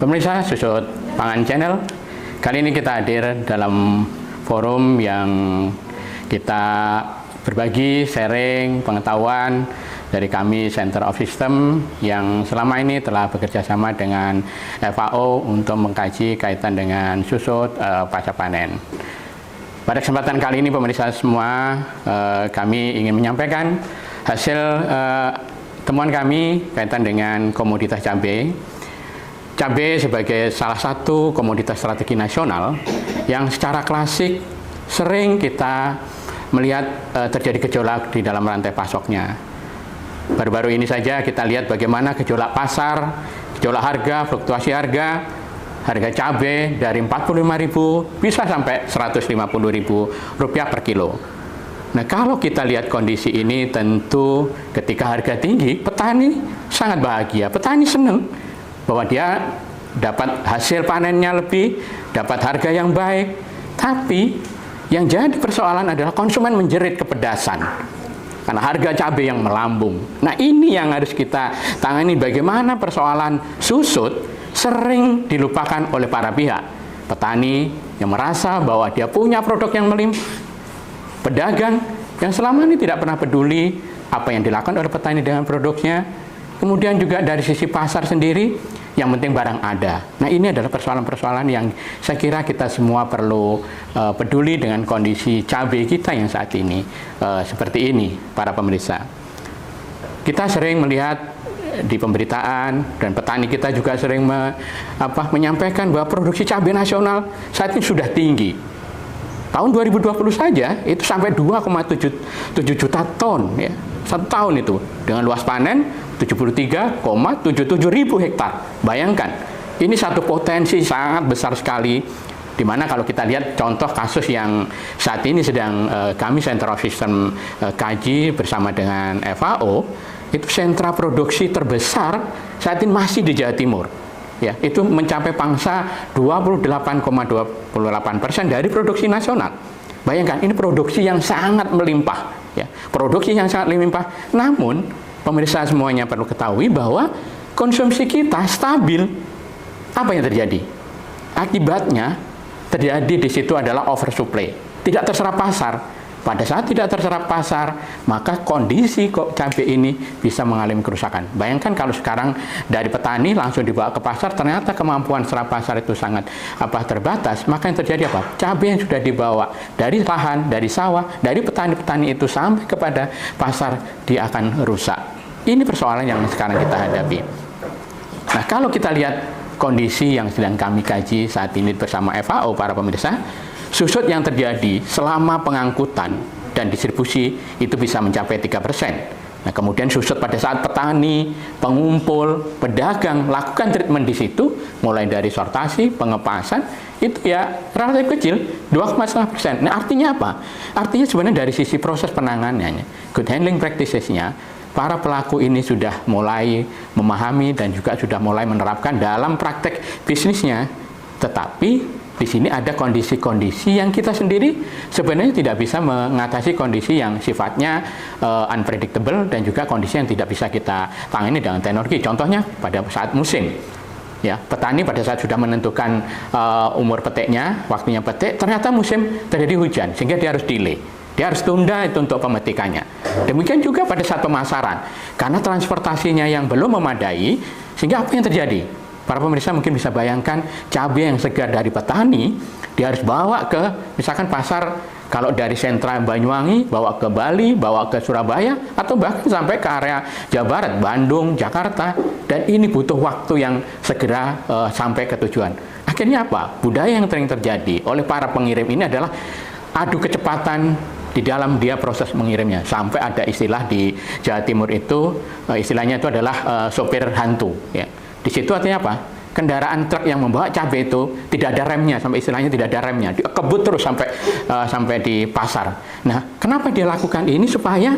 Pemirsa Susut Pangan Channel, kali ini kita hadir dalam forum yang kita berbagi, sharing, pengetahuan dari kami Center of System yang selama ini telah bekerja sama dengan FAO untuk mengkaji kaitan dengan susut pasca panen. Pada kesempatan kali ini pemirsa semua, kami ingin menyampaikan hasil temuan kami kaitan dengan komoditas cabai. Cabai sebagai salah satu komoditas strategi nasional yang secara klasik sering kita melihat terjadi gejolak di dalam rantai pasoknya. Baru-baru ini saja kita lihat bagaimana gejolak pasar, gejolak harga, fluktuasi harga cabai dari 45.000 bisa sampai 150.000 rupiah per kilo. Nah, kalau kita lihat kondisi ini, tentu ketika harga tinggi, petani sangat bahagia, petani senang bahwa dia dapat hasil panennya lebih, dapat harga yang baik. Tapi yang jadi persoalan adalah konsumen menjerit kepedasan karena harga cabai yang melambung. Nah, ini yang harus kita tangani, bagaimana persoalan susut sering dilupakan oleh para pihak. Petani yang merasa bahwa dia punya produk yang melimpah, pedagang yang selama ini tidak pernah peduli apa yang dilakukan oleh petani dengan produknya. Kemudian juga dari sisi pasar sendiri, yang penting barang ada. Nah, ini adalah persoalan-persoalan yang saya kira kita semua perlu peduli dengan kondisi cabai kita yang saat ini seperti ini, para pemirsa. Kita sering melihat di pemberitaan dan petani kita juga sering menyampaikan bahwa produksi cabai nasional saat ini sudah tinggi. Tahun 2020 saja itu sampai 2,7 juta ton, ya. Satu tahun itu dengan luas panen 73,77 ribu hektar. Bayangkan, ini satu potensi sangat besar sekali, di mana kalau kita lihat contoh kasus yang saat ini sedang kami Center of System kaji bersama dengan FAO, itu sentra produksi terbesar saat ini masih di Jawa Timur. Ya, itu mencapai pangsa 28,28% dari produksi nasional. Bayangkan, ini produksi yang sangat melimpah, ya, produksi yang sangat melimpah. Namun, pemirsa semuanya perlu ketahui bahwa konsumsi kita stabil. Apa yang terjadi? Akibatnya terjadi di situ adalah oversupply, tidak terserap pasar. Pada saat tidak terserap pasar, maka kondisi cabai ini bisa mengalami kerusakan. Bayangkan kalau sekarang dari petani langsung dibawa ke pasar, ternyata kemampuan serap pasar itu sangat terbatas, maka yang terjadi apa? Cabai yang sudah dibawa dari lahan, dari sawah, dari petani-petani itu sampai kepada pasar, dia akan rusak. Ini persoalan yang sekarang kita hadapi. Nah, kalau kita lihat kondisi yang sedang kami kaji saat ini bersama FAO, para pemirsa, susut yang terjadi selama pengangkutan dan distribusi itu bisa mencapai 3%. Nah, kemudian susut pada saat petani, pengumpul, pedagang lakukan treatment di situ, mulai dari sortasi, pengepasan, itu ya relatif kecil, 2,5%. Nah, artinya apa? Artinya sebenarnya dari sisi proses penanganannya, good handling practices-nya, para pelaku ini sudah mulai memahami dan juga sudah mulai menerapkan dalam praktek bisnisnya. Tetapi di sini ada kondisi-kondisi yang kita sendiri sebenarnya tidak bisa mengatasi, kondisi yang sifatnya unpredictable dan juga kondisi yang tidak bisa kita tangani dengan teknologi. Contohnya pada saat musim, ya, petani pada saat sudah menentukan umur petiknya, waktunya petik, ternyata musim terjadi hujan sehingga dia harus delay. Dia harus tunda itu untuk pemetikannya. Demikian juga pada saat pemasaran, karena transportasinya yang belum memadai, sehingga apa yang terjadi? Para pemirsa mungkin bisa bayangkan, cabai yang segar dari petani, dia harus bawa ke misalkan pasar, kalau dari sentra Banyuwangi, bawa ke Bali, bawa ke Surabaya, atau bahkan sampai ke area Jawa Barat, Bandung, Jakarta, dan ini butuh waktu yang segera sampai ke tujuan. Akhirnya apa? Budaya yang sering terjadi oleh para pengirim ini adalah adu kecepatan di dalam dia proses mengirimnya. Sampai ada istilah di Jawa Timur itu, istilahnya itu adalah sopir hantu, ya. Di situ artinya apa? Kendaraan truk yang membawa cabai itu tidak ada remnya, sampai istilahnya tidak ada remnya, dia kebut terus sampai di pasar. Nah, kenapa dia lakukan ini? Supaya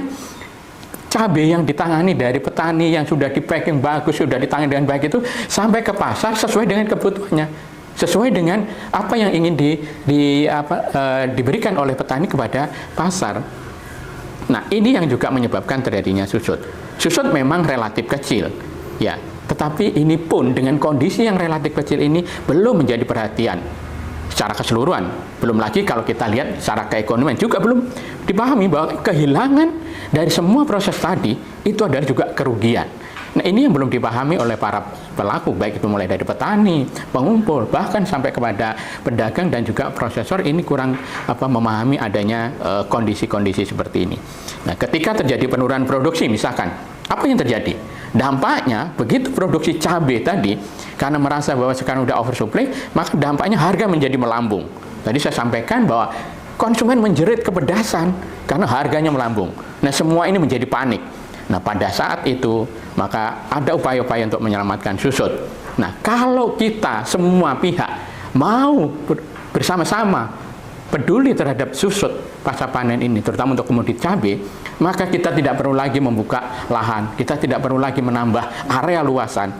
cabai yang ditangani dari petani yang sudah di packing bagus, sudah ditangani dengan baik itu sampai ke pasar sesuai dengan kebutuhannya, sesuai dengan apa yang ingin diberikan oleh petani kepada pasar. Nah, ini yang juga menyebabkan terjadinya susut. Susut memang relatif kecil, ya. Tetapi ini pun dengan kondisi yang relatif kecil ini belum menjadi perhatian secara keseluruhan. Belum lagi kalau kita lihat secara keekonomian juga belum dipahami bahwa kehilangan dari semua proses tadi itu adalah juga kerugian. Nah, ini yang belum dipahami oleh para pelaku, baik itu mulai dari petani, pengumpul, bahkan sampai kepada pedagang dan juga prosesor. Ini kurang memahami adanya kondisi-kondisi seperti ini. Nah, ketika terjadi penurunan produksi misalkan, apa yang terjadi? Dampaknya begitu produksi cabai tadi, karena merasa bahwa sekarang udah oversupply, maka dampaknya harga menjadi melambung. Tadi saya sampaikan bahwa konsumen menjerit kepedasan karena harganya melambung. Nah, semua ini menjadi panik. Nah, pada saat itu maka ada upaya-upaya untuk menyelamatkan susut. Nah, kalau kita semua pihak mau bersama-sama peduli terhadap susut pasca panen ini, terutama untuk komoditi cabai, maka kita tidak perlu lagi membuka lahan, kita tidak perlu lagi menambah area luasan.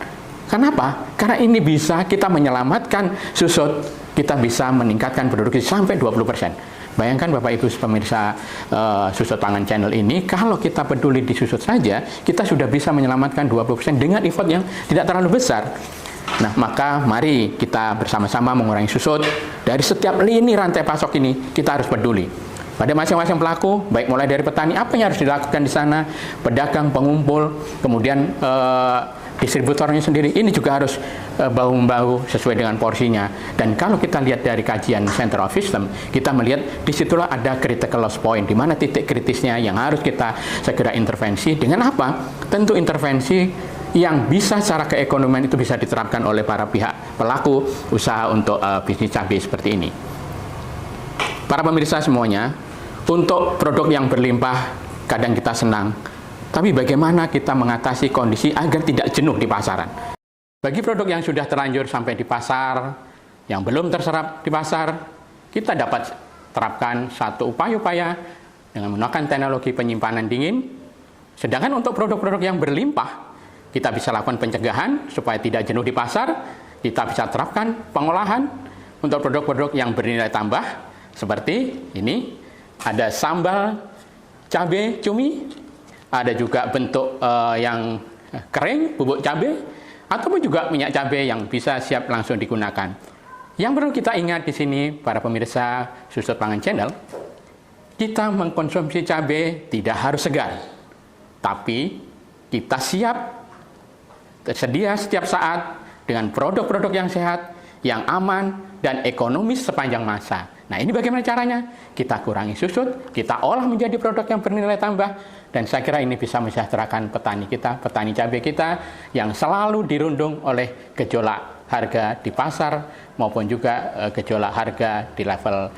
Kenapa? Karena ini bisa kita menyelamatkan susut, kita bisa meningkatkan produksi sampai 20%. Bayangkan Bapak Ibu pemirsa Susut Pangan Channel ini, kalau kita peduli di susut saja, kita sudah bisa menyelamatkan 20% dengan effort yang tidak terlalu besar. Nah, maka mari kita bersama-sama mengurangi susut. Dari setiap lini rantai pasok ini, kita harus peduli. Pada masing-masing pelaku, baik mulai dari petani, apa yang harus dilakukan di sana, pedagang, pengumpul, kemudian distributornya sendiri, ini juga harus bahu-membahu sesuai dengan porsinya. Dan kalau kita lihat dari kajian Center of System, kita melihat disitulah ada critical loss point, di mana titik kritisnya yang harus kita segera intervensi. Dengan apa? Tentu intervensi yang bisa secara keekonomian itu bisa diterapkan oleh para pihak pelaku usaha untuk bisnis cabai seperti ini. Para pemirsa semuanya, untuk produk yang berlimpah kadang kita senang, tapi bagaimana kita mengatasi kondisi agar tidak jenuh di pasaran? Bagi produk yang sudah terlanjur sampai di pasar, yang belum terserap di pasar, kita dapat terapkan satu upaya-upaya dengan menggunakan teknologi penyimpanan dingin. Sedangkan untuk produk-produk yang berlimpah, kita bisa lakukan pencegahan supaya tidak jenuh di pasar. Kita bisa terapkan pengolahan untuk produk-produk yang bernilai tambah, seperti ini, ada sambal cabai cumi, ada juga bentuk yang kering, bubuk cabai, ataupun juga minyak cabai yang bisa siap langsung digunakan. Yang perlu kita ingat di sini, para pemirsa Susut Pangan Channel, kita mengkonsumsi cabai tidak harus segar, tapi kita siap tersedia setiap saat dengan produk-produk yang sehat, yang aman, dan ekonomis sepanjang masa. Nah, ini bagaimana caranya? Kita kurangi susut, kita olah menjadi produk yang bernilai tambah, dan saya kira ini bisa mensejahterakan petani kita, petani cabai kita, yang selalu dirundung oleh gejolak harga di pasar, maupun juga gejolak harga di level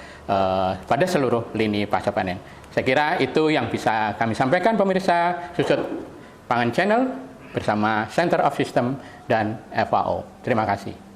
pada seluruh lini pasca panen. Saya kira itu yang bisa kami sampaikan pemirsa Susut Pangan Channel bersama Center of System dan FAO. Terima kasih.